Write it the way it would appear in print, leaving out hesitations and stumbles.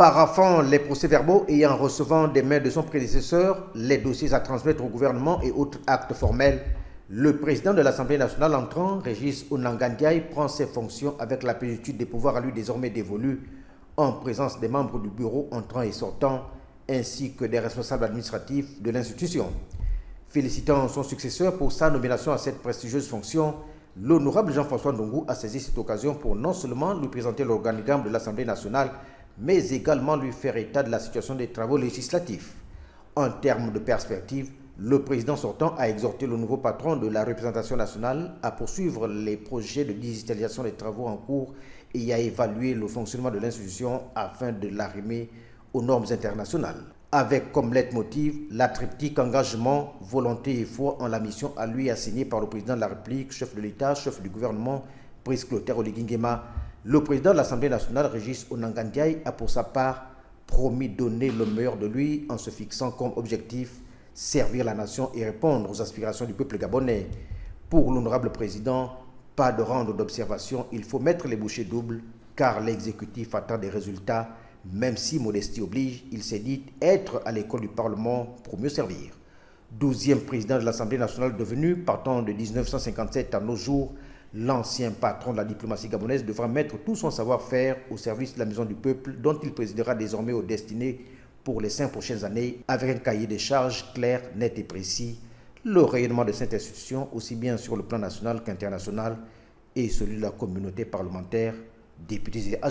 paraphant les procès-verbaux et en recevant des mains de son prédécesseur les dossiers à transmettre au gouvernement et autres actes formels, le président de l'Assemblée nationale entrant, Régis Ounanga Ndiaye, prend ses fonctions avec la plénitude des pouvoirs à lui désormais dévolus, en présence des membres du bureau entrant et sortant, ainsi que des responsables administratifs de l'institution. Félicitant son successeur pour sa nomination à cette prestigieuse fonction, l'honorable Jean-François Ndongou a saisi cette occasion pour non seulement lui présenter l'organigramme de l'Assemblée nationale, mais également lui faire état de la situation des travaux législatifs. En termes de perspective, le président sortant a exhorté le nouveau patron de la représentation nationale à poursuivre les projets de digitalisation des travaux en cours et à évaluer le fonctionnement de l'institution afin de l'arrimer aux normes internationales. Avec comme leitmotiv la triptyque engagement, volonté et foi en la mission à lui assignée par le président de la République, chef de l'État, chef du gouvernement, Brice Clotaire Oligui Nguema. Le président de l'Assemblée nationale, Régis Ounanga Ndiaye, a pour sa part promis donner le meilleur de lui en se fixant comme objectif servir la nation et répondre aux aspirations du peuple gabonais. Pour l'honorable président, pas de rendre d'observation, il faut mettre les bouchées doubles car l'exécutif attend des résultats. Même si modestie oblige, il s'est dit être à l'école du Parlement pour mieux servir. 12e président de l'Assemblée nationale devenu, partant de 1957 à nos jours, l'ancien patron de la diplomatie gabonaise devra mettre tout son savoir-faire au service de la maison du peuple dont il présidera désormais aux destinées pour les 5 prochaines années avec un cahier des charges clair, net et précis, le rayonnement de cette institution aussi bien sur le plan national qu'international et celui de la communauté parlementaire, députés et agents.